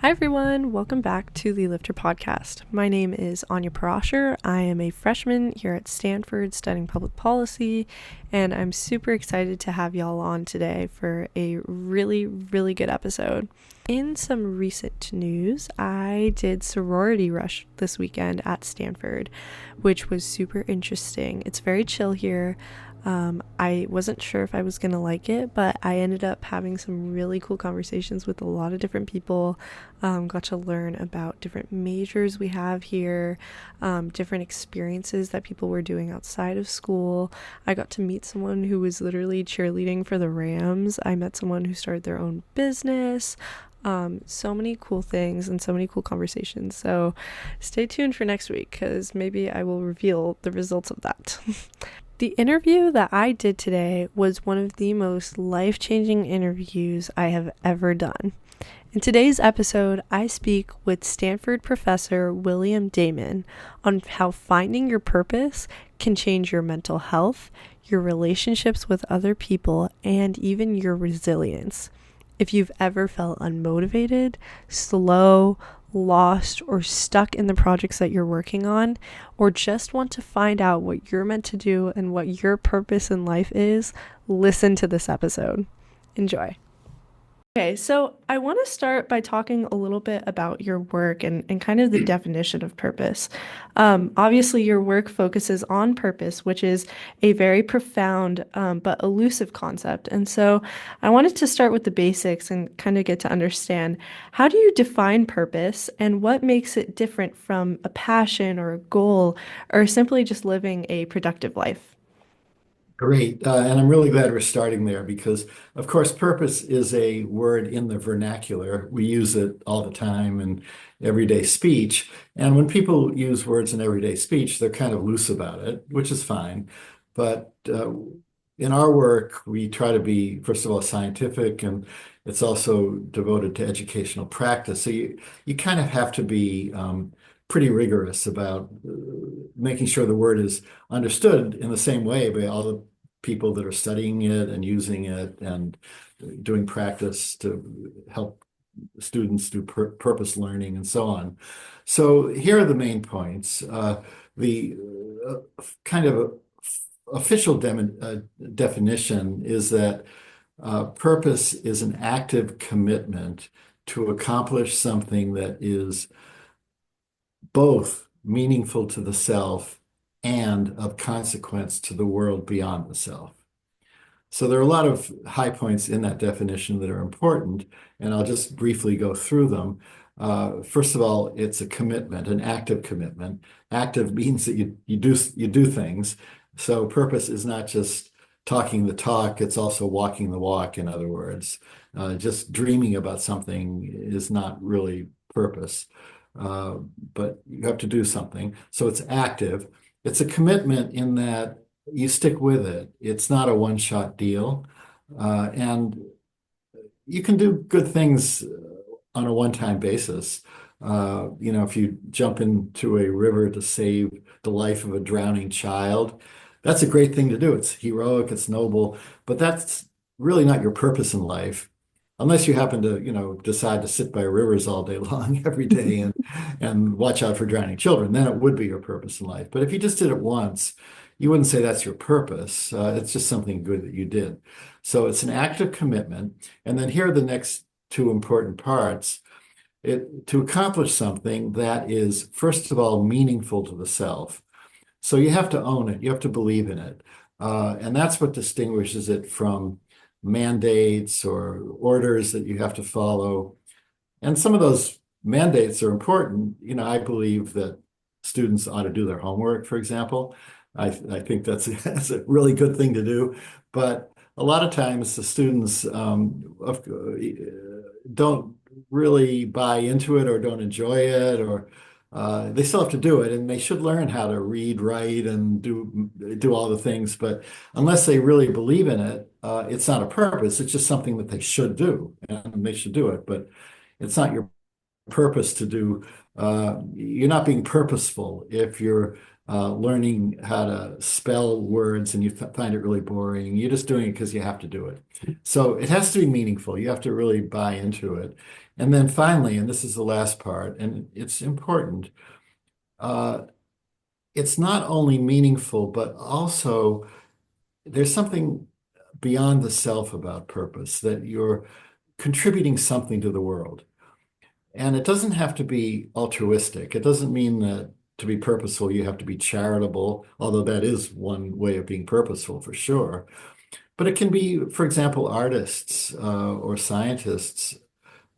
Hi everyone, welcome back to the LIFTER podcast. My name is Anya Parasher. I am a freshman here at Stanford studying public policy, and I'm super excited to have y'all on today for a really good episode. In some recent news, I did sorority rush this weekend at Stanford, which was super interesting. It's very chill here. I wasn't sure if I was going to like it, but I ended up having some really cool conversations with a lot of different people. Got to learn about different majors we have here, different experiences that people were doing outside of school. I got to meet someone who was literally cheerleading for the Rams. I met someone who started their own business. So many cool things and so many cool conversations. So stay tuned for next week because maybe I will reveal the results of that. The interview that I did today was one of the most life-changing interviews I have ever done. In today's episode, I speak with Stanford professor William Damon on how finding your purpose can change your mental health, your relationships with other people, and even your resilience. If you've ever felt unmotivated, slow, lost, or stuck in the projects that you're working on, or just want to find out what you're meant to do and what your purpose in life is, listen to this episode. Enjoy. Okay, so I want to start by talking a little bit about your work and kind of the definition of purpose. Obviously, your work focuses on purpose, which is a very profound but elusive concept. And so I wanted to start with the basics and kind of get to understand, how do you define purpose and what makes it different from a passion or a goal or simply just living a productive life? Great. And I'm really glad we're starting there because, of course, purpose is a word in the vernacular. We use it all the time in everyday speech. And when people use words in everyday speech, they're kind of loose about it, which is fine. But in our work, we try to be, first of all, scientific, and it's also devoted to educational practice. So you kind of have to be pretty rigorous about making sure the word is understood in the same way by all the people that are studying it and using it and doing practice to help students do purpose learning and so on. So here are the main points. The kind of official definition is that purpose is an active commitment to accomplish something that is both meaningful to the self and of consequence to the world beyond the self. So there are a lot of high points in that definition that are important, and I'll just briefly go through them. First of all, it's a commitment, an active commitment. Active means that you do things. So purpose is not just talking the talk, it's also walking the walk, in other words. Just dreaming about something is not really purpose. But you have to do something. So it's active. It's a commitment in that you stick with it. It's not a one-shot deal. And you can do good things on a one-time basis. If you jump into a river to save the life of a drowning child, that's a great thing to do. It's heroic, it's noble, but that's really not your purpose in life. Unless you happen to, decide to sit by rivers all day long every day and watch out for drowning children, then it would be your purpose in life. But if you just did it once, you wouldn't say that's your purpose. It's just something good that you did. So it's an active commitment. And then here are the next two important parts. To accomplish something that is, first of all, meaningful to the self. So you have to own it. You have to believe in it. And that's what distinguishes it from mandates or orders that you have to follow. And some of those mandates are important. I believe that students ought to do their homework, for example. I think that's a really good thing to do. But a lot of times the students don't really buy into it or don't enjoy it, or they still have to do it, and they should learn how to read, write, and do all the things. But unless they really believe in it, it's not a purpose. It's just something that they should do, and they should do it. But it's not your purpose to do. You're not being purposeful if you're learning how to spell words and you find it really boring. You're just doing it because you have to do it. So it has to be meaningful. You have to really buy into it. And then finally, and this is the last part, and it's important, uh, it's not only meaningful, but also there's something beyond the self about purpose, that you're contributing something to the world. And it doesn't have to be altruistic. It doesn't mean that to be purposeful, you have to be charitable, although that is one way of being purposeful for sure. But it can be, for example, artists or scientists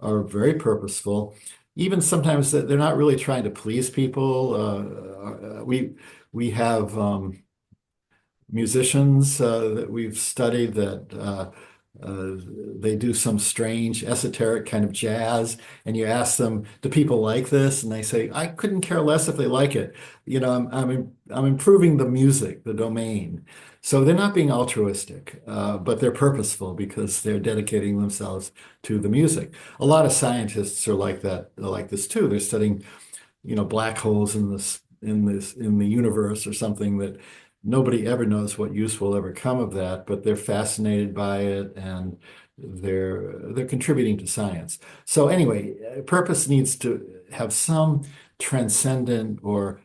are very purposeful. Even sometimes they're not really trying to please people. We have musicians that we've studied that uh, they do some strange esoteric kind of jazz, and you ask them, "Do people like this?" And they say, "I couldn't care less if they like it. You know, I'm improving the music, the domain." So they're not being altruistic, but they're purposeful because they're dedicating themselves to the music. A lot of scientists are like that, like this too. They're studying, black holes in the universe or something that nobody ever knows what use will ever come of that, but they're fascinated by it and they're contributing to science. So anyway, purpose needs to have some transcendent or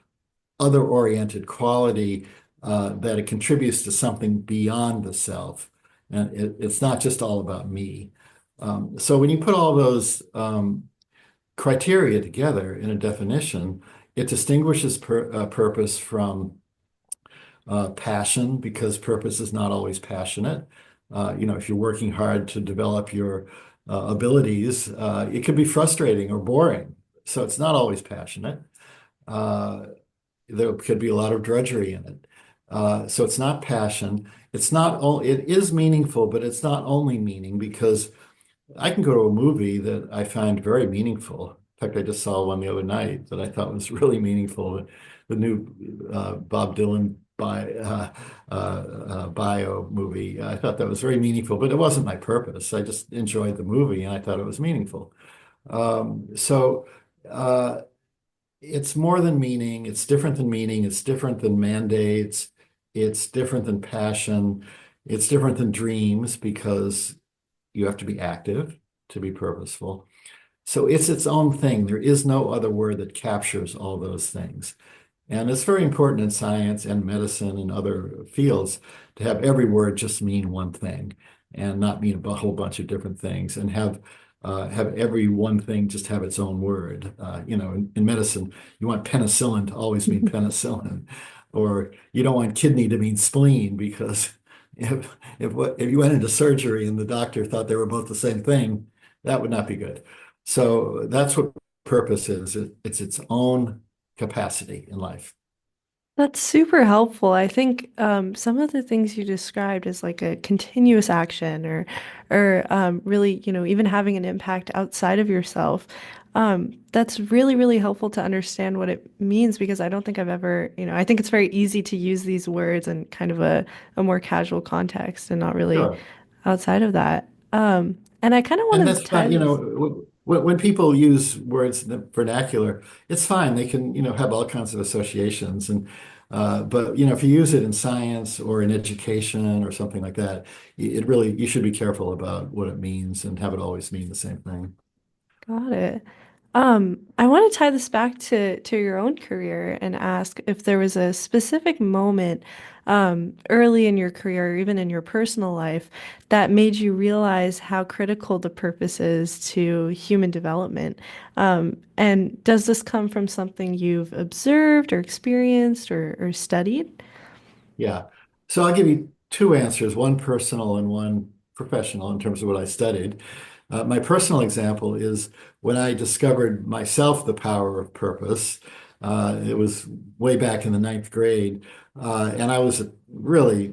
other-oriented quality that it contributes to something beyond the self. And it's not just all about me. So when you put all those criteria together in a definition, it distinguishes purpose from passion, because purpose is not always passionate. If you're working hard to develop your abilities, it can be frustrating or boring. So it's not always passionate. Uh, there could be a lot of drudgery in it. So it's not passion. It is meaningful, but it's not only meaning, because I can go to a movie that I find very meaningful. In fact, I just saw one the other night that I thought was really meaningful. The new Bob Dylan bio movie. I thought that was very meaningful, but it wasn't my purpose. I just enjoyed the movie and I thought it was meaningful. So it's more than meaning. It's different than meaning. It's different than mandates. It's different than passion. It's different than dreams, because you have to be active to be purposeful. So it's its own thing. There is no other word that captures all those things. And it's very important in science and medicine and other fields to have every word just mean one thing and not mean a whole bunch of different things, and have every one thing just have its own word. In medicine, you want penicillin to always mean penicillin, or you don't want kidney to mean spleen, because if you went into surgery and the doctor thought they were both the same thing, that would not be good. So that's what purpose is. It's its own capacity in life. That's super helpful. I think some of the things you described as like a continuous action or really, even having an impact outside of yourself. That's really, really helpful to understand what it means, because I don't think I've ever, I think it's very easy to use these words in kind of a more casual context and not really Sure. outside of that. And I kind of And want to that's tie fine. this. When people use words in the vernacular, it's fine. They can, have all kinds of associations. But if you use it in science or in education or something like that, you should be careful about what it means and have it always mean the same thing. Got it. I want to tie this back to your own career and ask if there was a specific moment early in your career, or even in your personal life, that made you realize how critical the purpose is to human development. And does this come from something you've observed or experienced or studied? Yeah. So I'll give you two answers, one personal and one professional in terms of what I studied. My personal example is when I discovered myself the power of purpose. It was way back in the ninth grade, and I was a really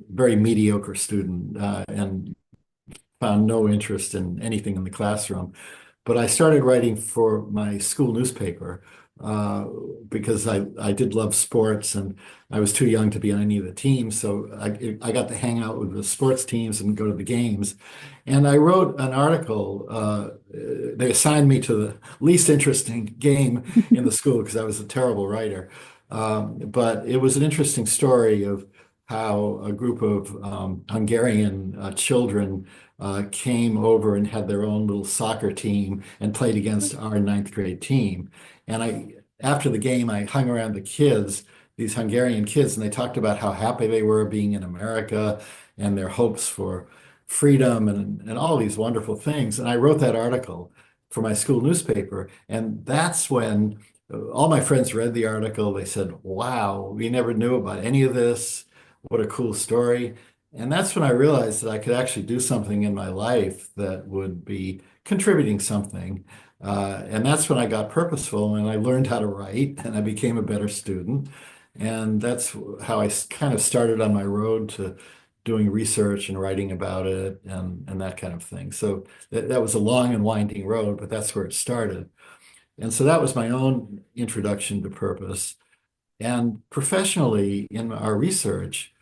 very mediocre student and found no interest in anything in the classroom. But I started writing for my school newspaper uh, because I did love sports and I was too young to be on any of the teams. So I got to hang out with the sports teams and go to the games. And I wrote an article. They assigned me to the least interesting game in the school because I was a terrible writer. But it was an interesting story of how a group of Hungarian children came over and had their own little soccer team and played against our ninth grade team. And after the game, I hung around the kids, these Hungarian kids, and they talked about how happy they were being in America and their hopes for freedom and all these wonderful things. And I wrote that article for my school newspaper. And that's when all my friends read the article. They said, wow, we never knew about any of this. What a cool story. And that's when I realized that I could actually do something in my life that would be contributing something. And that's when I got purposeful and I learned how to write and I became a better student. And that's how I kind of started on my road to doing research and writing about it and that kind of thing. So that was a long and winding road, but that's where it started. And so that was my own introduction to purpose. And professionally, in our research,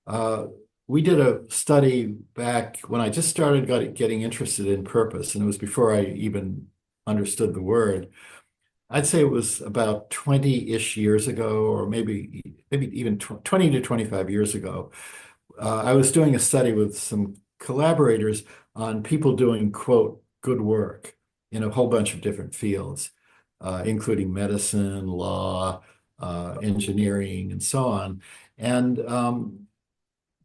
uh, we did a study back when I just started getting interested in purpose, and it was before I even understood the word. I'd say it was about 20-ish years ago, or maybe even 20 to 25 years ago. I was doing a study with some collaborators on people doing, quote, good work in a whole bunch of different fields, including medicine, law, engineering, and so on. And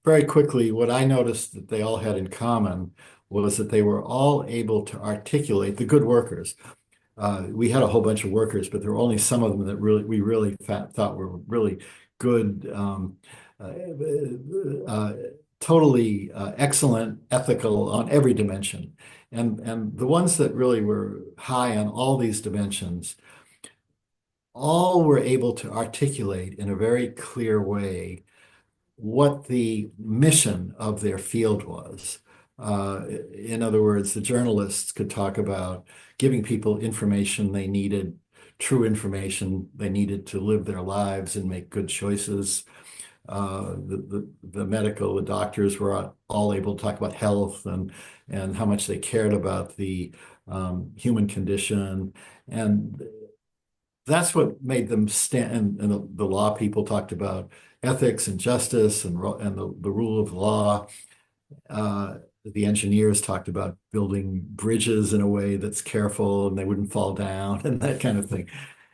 very quickly, what I noticed that they all had in common was that they were all able to articulate the good workers. We had a whole bunch of workers, but there were only some of them that we really thought were really good, uh, uh, totally excellent, ethical on every dimension. And the ones that really were high on all these dimensions, all were able to articulate in a very clear way what the mission of their field was. In other words, the journalists could talk about giving people information they needed, true information they needed to live their lives and make good choices. The medical, the doctors were all able to talk about health and how much they cared about the human condition. And that's what made them stand. And the law people talked about ethics and justice and the rule of law. The engineers talked about building bridges in a way that's careful and they wouldn't fall down and that kind of thing.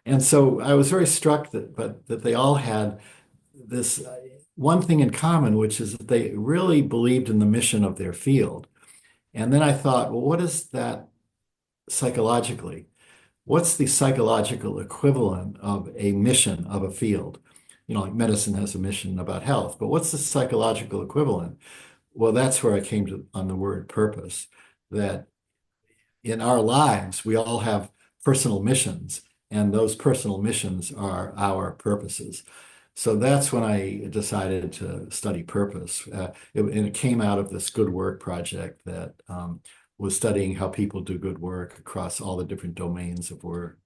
And so I was very struck that they all had this one thing in common, which is that they really believed in the mission of their field. And then I thought, well, what is that psychologically? What's the psychological equivalent of a mission of a field? You know, like medicine has a mission about health, but what's the psychological equivalent? Well, that's where I came to on the word purpose, that in our lives, we all have personal missions, and those personal missions are our purposes. So that's when I decided to study purpose. And it came out of this good work project that was studying how people do good work across all the different domains of work.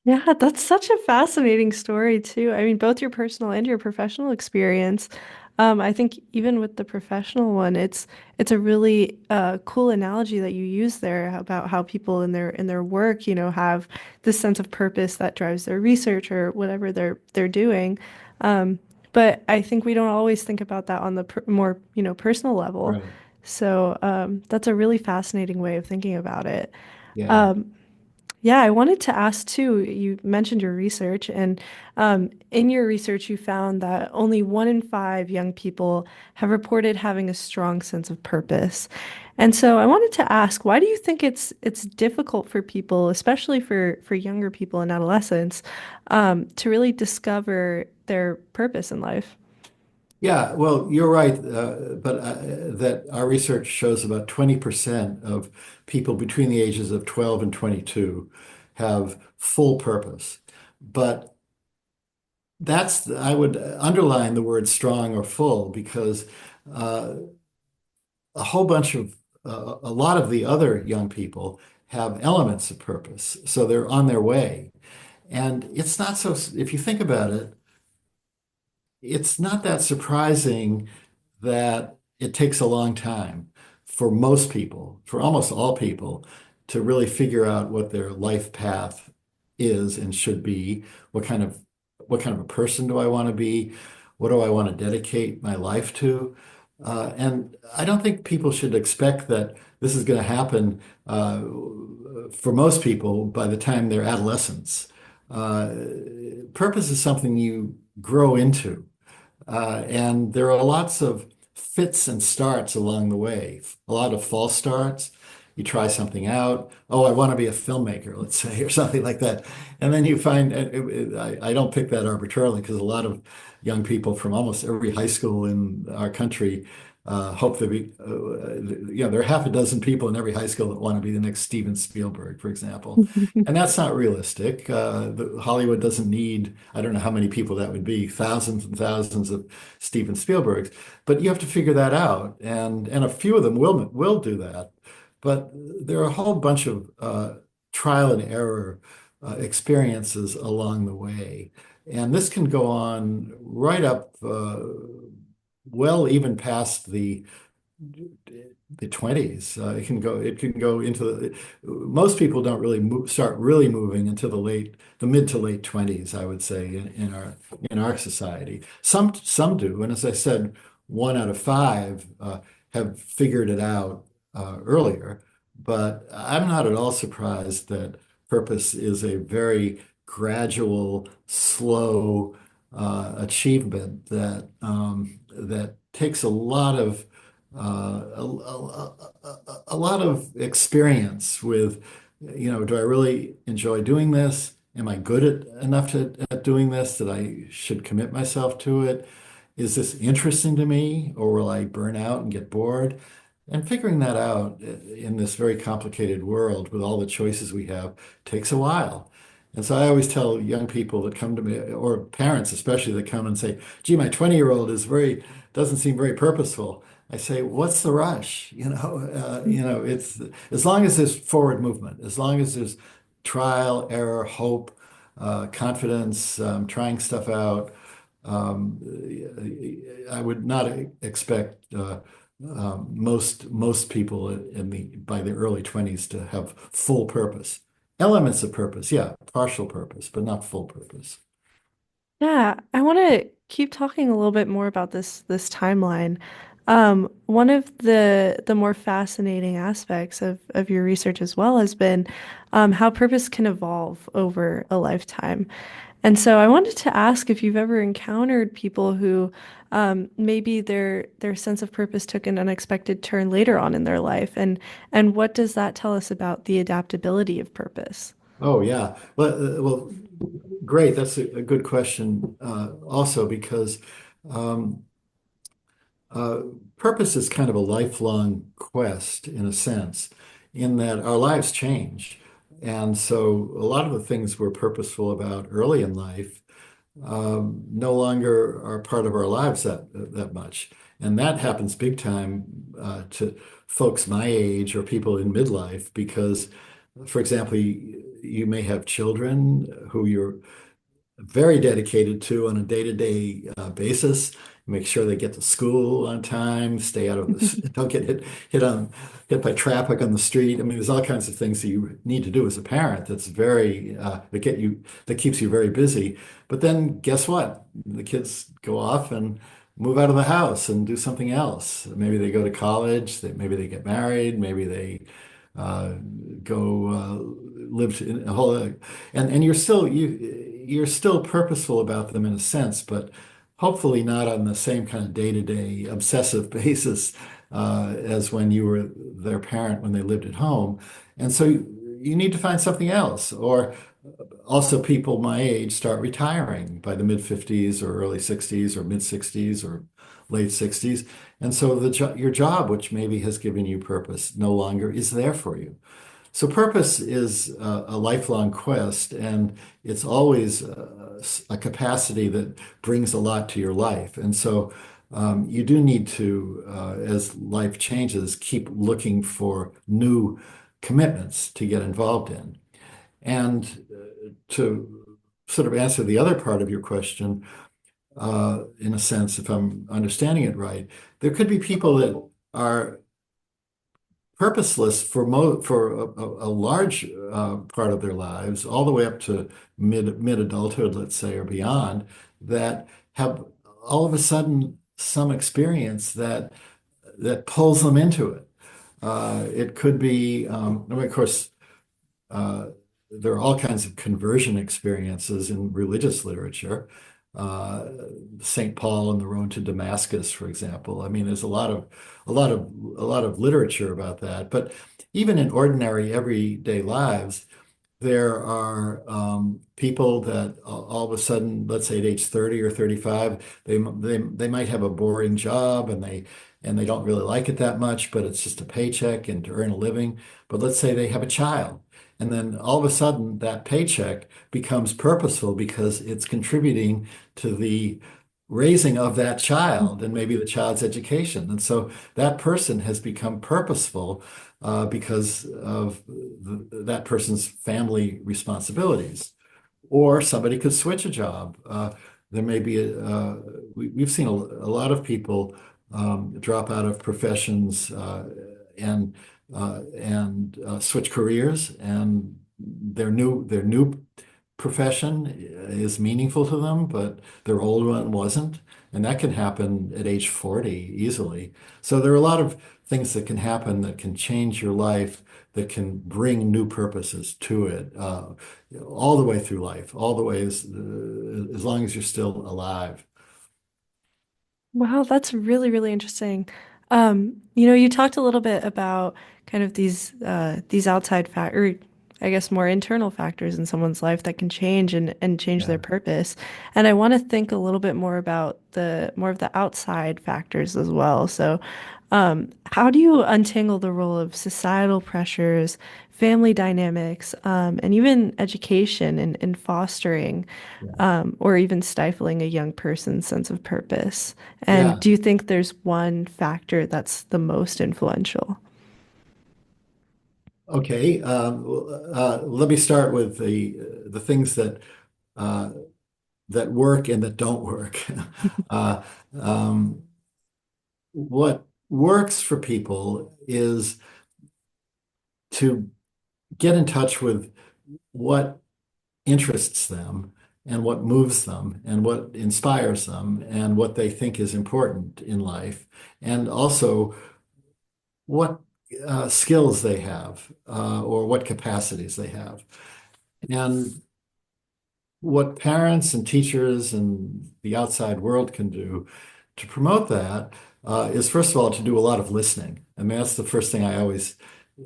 Yeah, that's such a fascinating story too. I mean, both your personal and your professional experience. I think even with the professional one, it's a really cool analogy that you use there about how people in their work, have this sense of purpose that drives their research or whatever they're doing. Um, but I think we don't always think about that on the more, personal level. Right. So that's a really fascinating way of thinking about it. Yeah. Um, yeah, I wanted to ask too, you mentioned your research, and in your research, you found that only 1 in 5 young people have reported having a strong sense of purpose. And so I wanted to ask, why do you think it's difficult for people, especially for younger people and adolescents, to really discover their purpose in life? Yeah, well, you're right, but that our research shows about 20% of people between the ages of 12 and 22 have full purpose. But I would underline the word strong or full because uh, a whole bunch of, a lot of the other young people have elements of purpose. So they're on their way. And it's not so, if you think about it, it's not that surprising that it takes a long time for most people, for almost all people, to really figure out what their life path is and should be. What kind of a person do I want to be? What do I want to dedicate my life to? And I don't think people should expect that this is going to happen for most people by the time they're adolescents. Uh, Purpose is something you grow into. And there are lots of fits and starts along the way, a lot of false starts. You try something out. Oh, I want to be a filmmaker, let's say, or something like that. And then you find, I don't pick that arbitrarily because a lot of young people from almost every high school in our country hope to be, there are half a dozen people in every high school that want to be the next Steven Spielberg, for example. And that's not realistic. Hollywood doesn't need, I don't know how many people that would be, thousands and thousands of Steven Spielbergs, but you have to figure that out. And a few of them will do that. But there are a whole bunch of trial and error experiences along the way. And this can go on right up, well, even past the 20s. It can go into most people don't really start really moving until the mid to late 20s, I would say, in our society. Some do, and as I said, 1 out of 5 have figured it out earlier. But I'm not at all surprised that purpose is a very gradual, slow achievement that takes a lot of experience with, do I really enjoy doing this? Am I good enough at doing this that I should commit myself to it? Is this interesting to me, or will I burn out and get bored? And figuring that out in this very complicated world with all the choices we have takes a while. And so I always tell young people that come to me, or parents especially, that come and say, "Gee, my 20-year-old doesn't seem very purposeful." I say, "What's the rush?" It's as long as there's forward movement, as long as there's trial, error, hope, confidence, trying stuff out. Um, I would not expect most people by the early 20s to have full purpose. Elements of purpose, yeah, partial purpose, but not full purpose. Yeah, I want to keep talking a little bit more about this timeline. One of the more fascinating aspects of your research as well has been how purpose can evolve over a lifetime. And so I wanted to ask if you've ever encountered people who maybe their sense of purpose took an unexpected turn later on in their life, and what does that tell us about the adaptability of purpose? Oh yeah. Well, great. That's a good question. Also, because um, uh, purpose is kind of a lifelong quest in a sense, in that our lives change, and so a lot of the things we're purposeful about early in life no longer are part of our lives that much. And that happens big time to folks my age or people in midlife because, for example, you may have children who you're very dedicated to on a day-to-day basis. Make sure they get to school on time, stay out of this, don't get hit by traffic on the street. I mean, there's all kinds of things that you need to do as a parent that keeps you very busy. But then guess what? The kids go off and move out of the house and do something else. Maybe they go to college, maybe they get married, maybe they uh, go live in a whole, and you're still purposeful about them in a sense, but hopefully not on the same kind of day-to-day obsessive basis as when you were their parent when they lived at home. And so you need to find something else. Or also people my age start retiring by the mid 50s or early 60s or mid 60s or late 60s. And so your job, which maybe has given you purpose, no longer is there for you. So purpose is a lifelong quest, and it's always a capacity that brings a lot to your life. And so you do need to, as life changes, keep looking for new commitments to get involved in. And to sort of answer the other part of your question, in a sense, if I'm understanding it right, there could be people that are purposeless for a large part of their lives, all the way up to mid adulthood, let's say, or beyond, that have all of a sudden some experience that pulls them into it. It could be, I mean, of course, uh, there are all kinds of conversion experiences in religious literature. Uh, St. Paul and the road to Damascus, for example. I mean, there's a lot of literature about that. But even in ordinary everyday lives, there are people that all of a sudden, let's say at age 30 or 35, they might have a boring job and they don't really like it that much, but it's just a paycheck and to earn a living. But let's say they have a child, and then all of a sudden that paycheck becomes purposeful because it's contributing to the raising of that child and maybe the child's education. And so that person has become purposeful because of that person's family responsibilities. Or somebody could switch a job. There may be we've seen a lot of people drop out of professions and switch careers, and their new profession is meaningful to them, but their old one wasn't. And that can happen at age 40 easily. So there are a lot of things that can happen that can change your life, that can bring new purposes to it, all the way through life, all the way as long as you're still alive. Wow, that's really, really interesting. You talked a little bit about kind of these outside fact or I guess more internal factors in someone's life that can change and change their Yeah. purpose. And I want to think a little bit more about the more of the outside factors as well. So, how do you untangle the role of societal pressures, family dynamics, and even education in fostering Yeah. or even stifling a young person's sense of purpose? And Yeah. do you think there's one factor that's the most influential? Okay. Let me start with the things uh, that work and that don't work. Uh, um, what works for people is to get in touch with what interests them and what moves them and what inspires them and what they think is important in life, and also what skills they have or what capacities they have. And what parents and teachers and the outside world can do to promote that is, first of all, to do a lot of listening. I mean, that's the first thing I always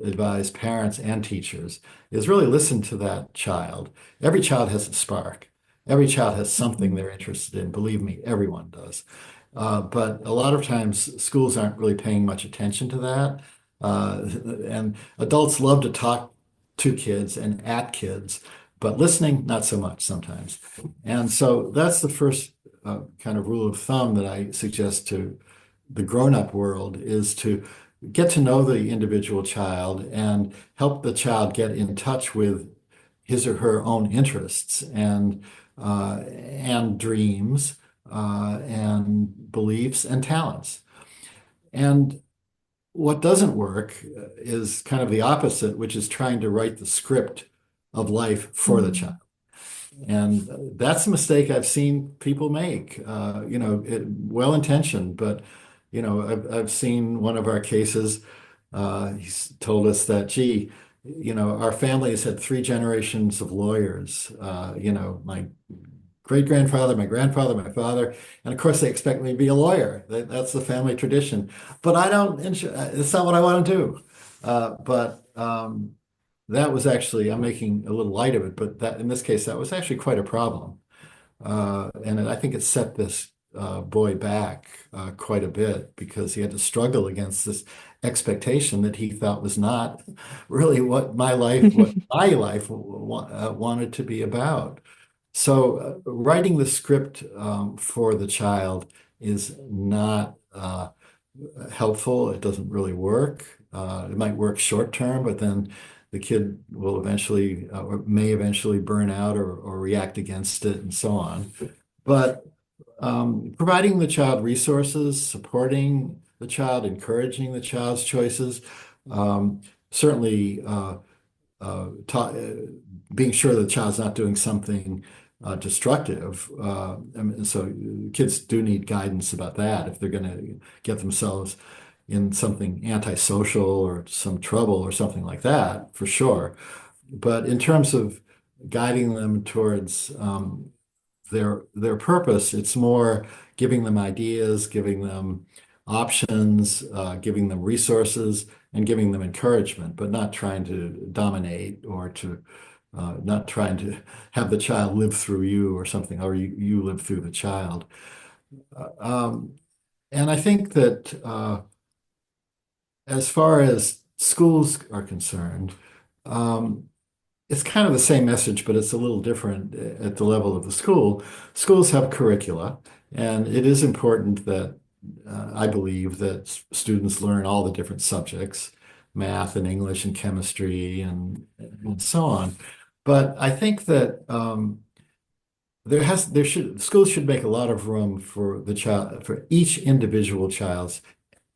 advise parents and teachers is really listen to that child. Every child has a spark. Every child has something they're interested in. Believe me, everyone does. But a lot of times schools aren't really paying much attention to that. And adults love to talk to kids and at kids, but listening, not so much sometimes. And so that's the first kind of rule of thumb that I suggest to the grown-up world is to get to know the individual child and help the child get in touch with his or her own interests and dreams and beliefs and talents. And what doesn't work is kind of the opposite, which is trying to write the script of life for the child. And that's a mistake I've seen people make, well-intentioned, but, I've seen one of our cases, he's told us that, gee, our family has had three generations of lawyers, my great-grandfather, my grandfather, my father, and of course they expect me to be a lawyer. That's the family tradition. But I don't, it's not what I want to do. But that was actually, I'm making a little light of it, but that in this case, that was actually quite a problem. And I think it set this boy back quite a bit because he had to struggle against this expectation that he thought was not really what my life wanted to be about. So writing the script for the child is not helpful. It doesn't really work. It might work short term, but then the kid will eventually or may eventually burn out or react against it and so on. But providing the child resources, supporting the child, encouraging the child's choices, Certainly, being sure the child's not doing something destructive. So kids do need guidance about that if they're going to get themselves in something antisocial or some trouble or something like that, for sure. But in terms of guiding them towards their purpose, it's more giving them ideas, giving them options, giving them resources, and giving them encouragement, but not trying to dominate or to not trying to have the child live through you or something, or you live through the child. Um, and I think that as far as schools are concerned, um, it's kind of the same message, but it's a little different at the level of the school. Schools have curricula, and it is important that I believe that students learn all the different subjects, math and English and chemistry and so on. But I think that schools should make a lot of room for the child, for each individual child's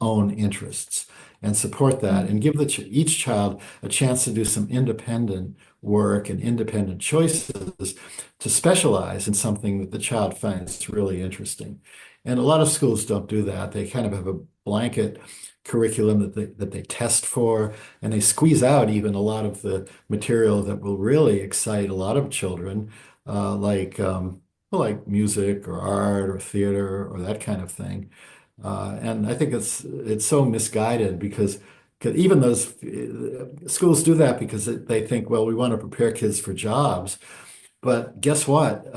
own interests and support that and give each child a chance to do some independent work and independent choices to specialize in something that the child finds really interesting. And a lot of schools don't do that. They kind of have a blanket curriculum that they test for, and they squeeze out even a lot of the material that will really excite a lot of children, like music or art or theater or that kind of thing. And I think it's so misguided because even those schools do that because they think, well, we want to prepare kids for jobs. But guess what?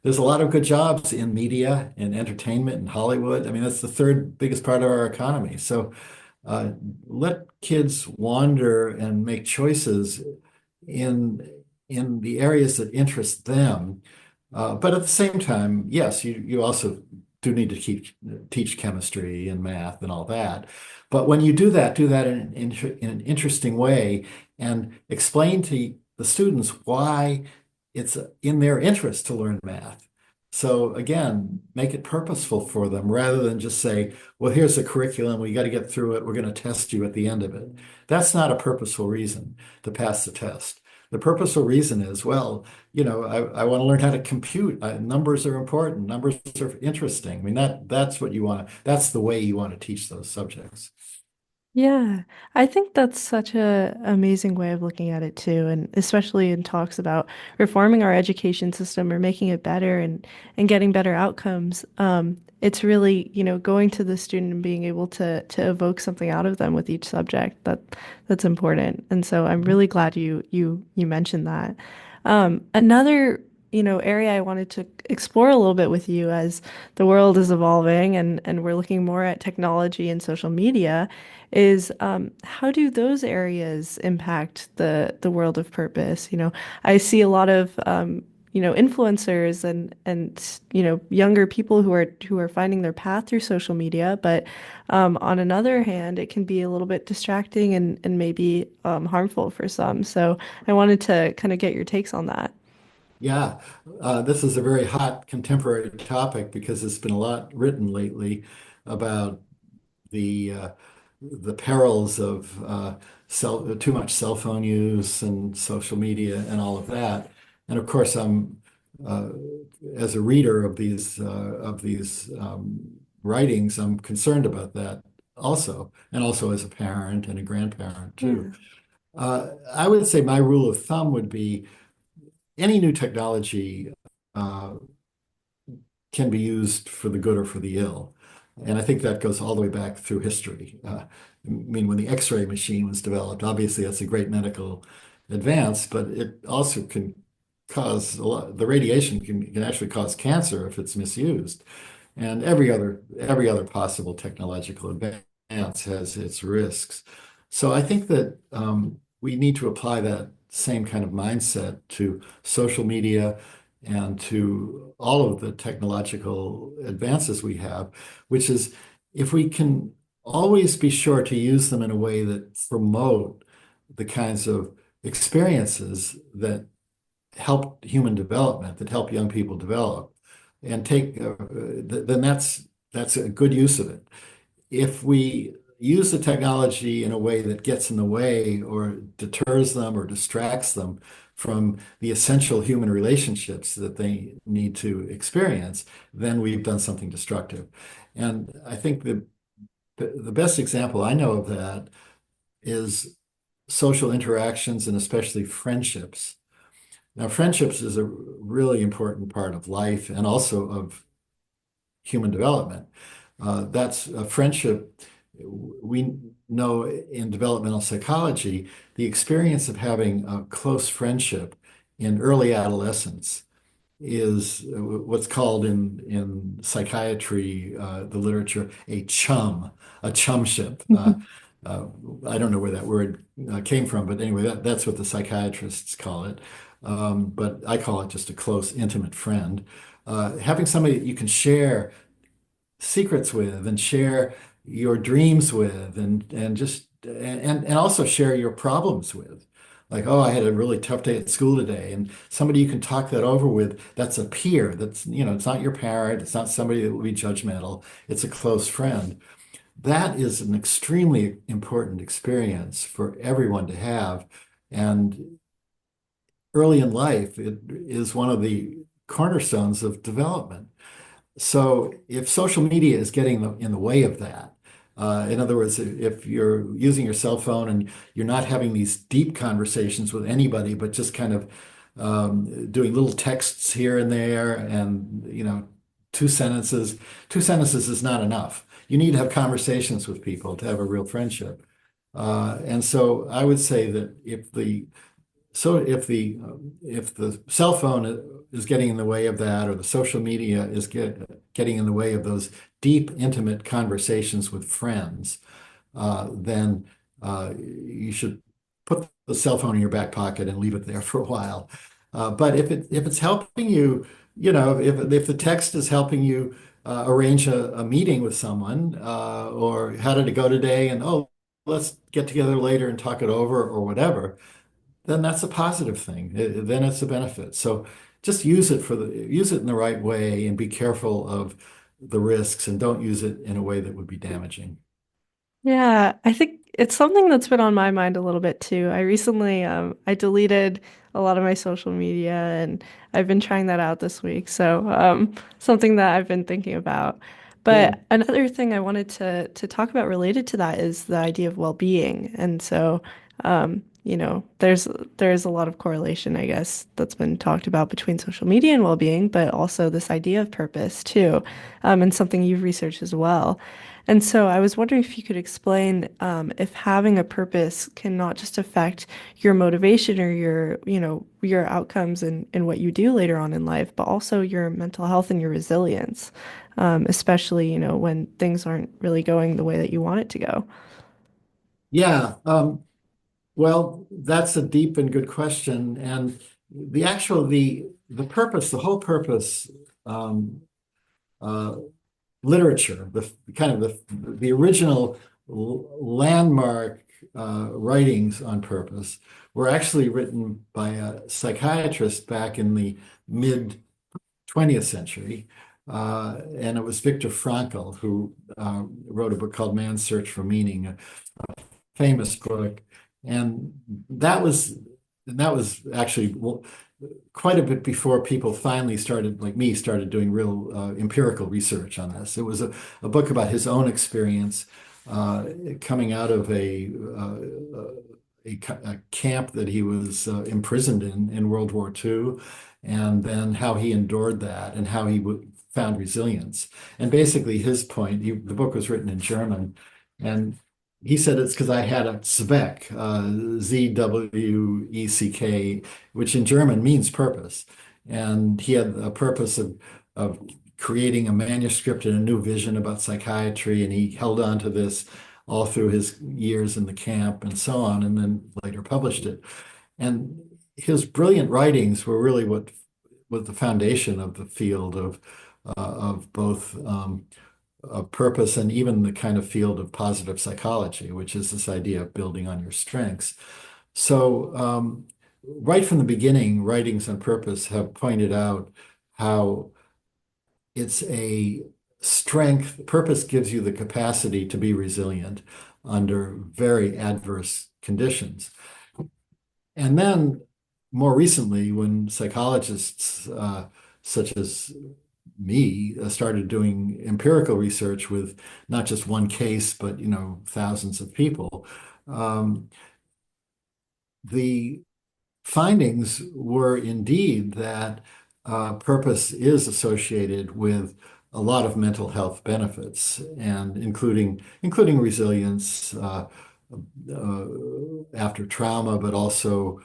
There's a lot of good jobs in media and entertainment and Hollywood. I mean, that's the third biggest part of our economy. So uh, let kids wander and make choices in in the areas that interest them. But at the same time, yes, you also do need to teach chemistry and math and all that. But when you do that in an interesting way and explain to the students why it's in their interest to learn math. So again, make it purposeful for them rather than just say, well, here's the curriculum, we got to get through it, we're going to test you at the end of it. That's not a purposeful reason to pass the test. The purposeful reason is, well, I want to learn how to compute. Numbers are important. Numbers are interesting. I mean, that's what you want. That's the way you want to teach those subjects. Yeah, I think that's such a amazing way of looking at it too, and especially in talks about reforming our education system or making it better and getting better outcomes. It's really, going to the student and being able to evoke something out of them with each subject that's important. And so I'm really glad you mentioned that. Another area I wanted to explore a little bit with you as the world is evolving and we're looking more at technology and social media is how do those areas impact the world of purpose? I see a lot of influencers and younger people who are finding their path through social media, but on another hand, it can be a little bit distracting and maybe harmful for some. So I wanted to kind of get your takes on that. Yeah, this is a very hot contemporary topic because there's been a lot written lately about the uh, the perils of too much cell phone use and social media and all of that. And of course, uh, as a reader of these writings, I'm concerned about that also, and also as a parent and a grandparent too. Yeah. I would say my rule of thumb would be any new technology uh, can be used for the good or for the ill. And I think that goes all the way back through history. I mean, when the X-ray machine was developed, obviously that's a great medical advance, but it also can cause a lot, the radiation can actually cause cancer if it's misused. And every other possible technological advance has its risks. So I think that we need to apply that same kind of mindset to social media and to all of the technological advances we have, which is if we can always be sure to use them in a way that promote the kinds of experiences that help human development, that help young people develop, and then that's a good use of it. If we use the technology in a way that gets in the way or deters them or distracts them from the essential human relationships that they need to experience, then we've done something destructive. And I think the best example I know of that is social interactions and especially friendships. Now, friendships is a really important part of life and also of human development. That's a friendship. We know in developmental psychology, the experience of having a close friendship in early adolescence is what's called in psychiatry, the literature, a chumship. Uh, I don't know where that word came from, but anyway, that's what the psychiatrists call it. But I call it just a close, intimate friend. Having somebody that you can share secrets with and share your dreams with and also share your problems with. Like, oh, I had a really tough day at school today, and somebody you can talk that over with, that's a peer. It's not your parent, it's not somebody that will be judgmental, it's a close friend. That is an extremely important experience for everyone to have. And early in life, it is one of the cornerstones of development. So if social media is getting in the way of that, in other words, if you're using your cell phone and you're not having these deep conversations with anybody, but just kind of doing little texts here and there, and two sentences, two sentences is not enough. You need to have conversations with people to have a real friendship. And so I would say that if the cell phone is getting in the way of that, or the social media is getting in the way of those deep, intimate conversations with friends, then you should put the cell phone in your back pocket and leave it there for a while. But if it's helping you, if the text is helping you arrange a meeting with someone, or how did it go today, and oh, let's get together later and talk it over, or whatever, then that's a positive thing. Then it's a benefit. So just use it in the right way and be careful of the risks, and don't use it in a way that would be damaging. Yeah, I think it's something that's been on my mind a little bit too. I recently I deleted a lot of my social media and I've been trying that out this week. So something that I've been thinking about. But Good. another thing I wanted to talk about related to that is the idea of well-being. And so there's a lot of correlation, I guess, that's been talked about between social media and well-being, but also this idea of purpose too, and something you've researched as well. And so I was wondering if you could explain if having a purpose can not just affect your motivation or your outcomes and what you do later on in life, but also your mental health and your resilience, especially, when things aren't really going the way that you want it to go. Yeah. Well, that's a deep and good question. And the purpose, the whole purpose, um, uh, literature, the kind of the original landmark writings on purpose were actually written by a psychiatrist back in the mid 20th century. And it was Viktor Frankl who wrote a book called Man's Search for Meaning, a famous book. And that was that was actually quite a bit before people finally started, like me, started doing real empirical research on this. It was a book about his own experience coming out of a camp that he was imprisoned in World War II, and then how he endured that and how he found resilience. And basically, his point, the book was written in German, and he said it's because I had a Zweck, Zweck, which in German means purpose. And he had a purpose of creating a manuscript and a new vision about psychiatry. And he held on to this all through his years in the camp and so on, and then later published it. And his brilliant writings were really what was the foundation of the field of both of purpose and even the kind of field of positive psychology, which is this idea of building on your strengths. So, right from the beginning, writings on purpose have pointed out how it's a strength, purpose gives you the capacity to be resilient under very adverse conditions. And then more recently, when psychologists such as me started doing empirical research with not just one case, but thousands of people, um, the findings were indeed that purpose is associated with a lot of mental health benefits, and including resilience uh, after trauma, but also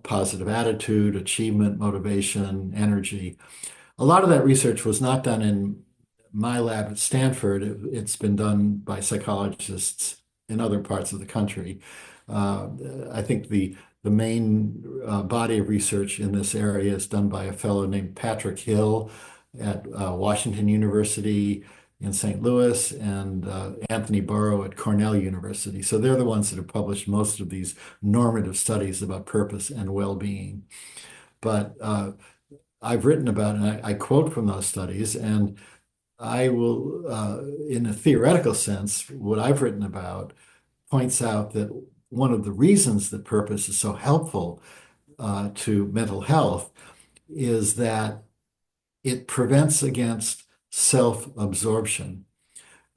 positive attitude, achievement, motivation, energy. A lot of that research was not done in my lab at Stanford. It's been done by psychologists in other parts of the country. Uh, I think the main body of research in this area is done by a fellow named Patrick Hill at Washington University in St. Louis, and Anthony Burrow at Cornell University. So they're the ones that have published most of these normative studies about purpose and well-being. But I've written about, and I quote from those studies, and I will, in a theoretical sense, what I've written about points out that one of the reasons that purpose is so helpful to mental health is that it prevents against self-absorption,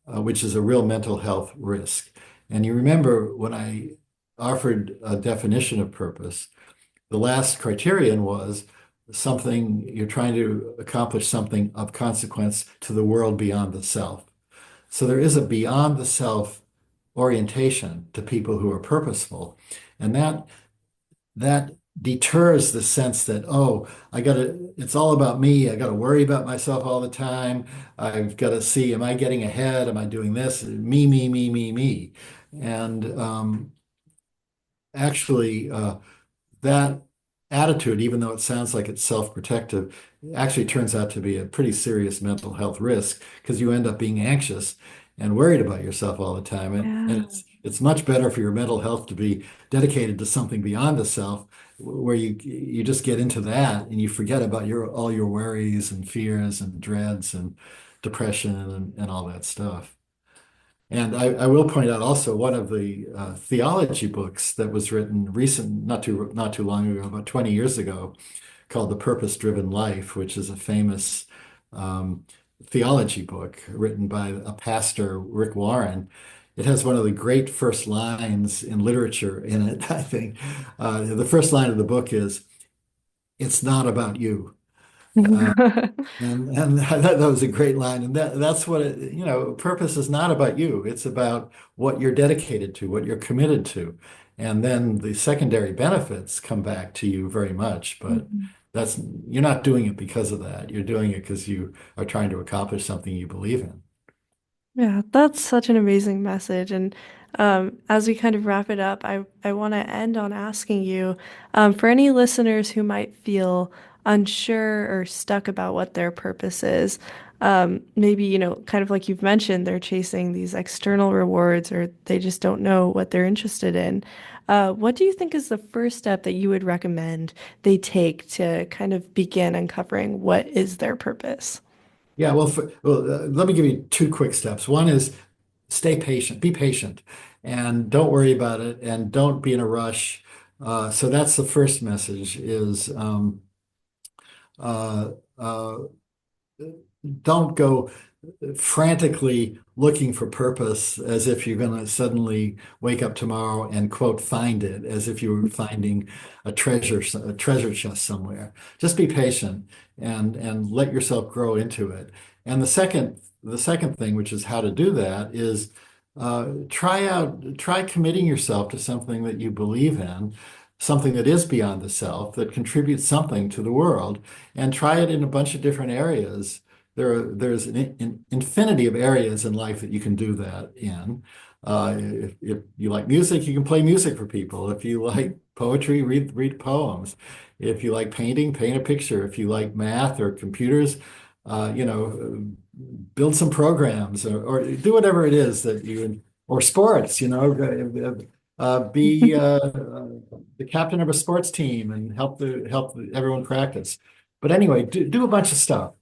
which is a real mental health risk. And you remember when I offered a definition of purpose, the last criterion was something you're trying to accomplish something of consequence to the world beyond the self. So there is a beyond the self orientation to people who are purposeful. And that deters the sense that, oh, it's all about me. I gotta worry about myself all the time. I've got to see, am I getting ahead? Am I doing this? Me, me, me, me, me. And actually, that attitude, even though it sounds like it's self-protective, actually turns out to be a pretty serious mental health risk because you end up being anxious and worried about yourself all the time. And Yeah. it's much better for your mental health to be dedicated to something beyond the self, where you just get into that and you forget about all your worries and fears and dreads and depression and all that stuff. And I will point out also one of the theology books that was written not too long ago, about 20 years ago, called The Purpose-Driven Life, which is a famous um, theology book written by a pastor, Rick Warren. It has one of the great first lines in literature in it, I think. The first line of the book is, "It's not about you." Uh, and that was a great line. And that's what purpose is not about you. It's about what you're dedicated to, what you're committed to. And then the secondary benefits come back to you very much. But Mhm. that's you're not doing it because of that. You're doing it because you are trying to accomplish something you believe in. Yeah, that's such an amazing message. And as we kind of wrap it up, I want to end on asking you, for any listeners who might feel unsure or stuck about what their purpose is, maybe, kind of like you've mentioned, they're chasing these external rewards or they just don't know what they're interested in. What do you think is the first step that you would recommend they take to kind of begin uncovering what is their purpose? Yeah, let me give you two quick steps. One is stay patient, be patient, and don't worry about it, and don't be in a rush. So that's the first message: is uh, uh, don't go frantically looking for purpose as if you're going to suddenly wake up tomorrow and quote find it, as if you were finding a treasure chest somewhere. Just be patient and let yourself grow into it. And the second thing, which is how to do that, is try committing yourself to something that you believe in, something that is beyond the self, that contributes something to the world, and try it in a bunch of different areas. There's an infinity of areas in life that you can do that in. If you like music, you can play music for people. If you like poetry, read poems. If you like painting, paint a picture. If you like math or computers, build some programs, or do whatever it is that or sports. Be the captain of a sports team and help everyone practice. But anyway, do a bunch of stuff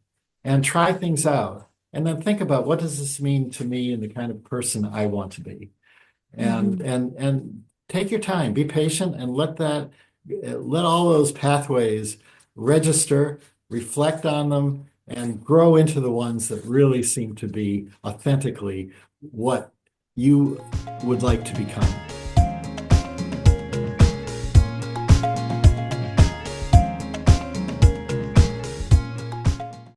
and try things out and then think about what does this mean to me and the kind of person I want to be. And Hmm. take your time, be patient, and let all those pathways register, reflect on them, and grow into the ones that really seem to be authentically what you would like to become.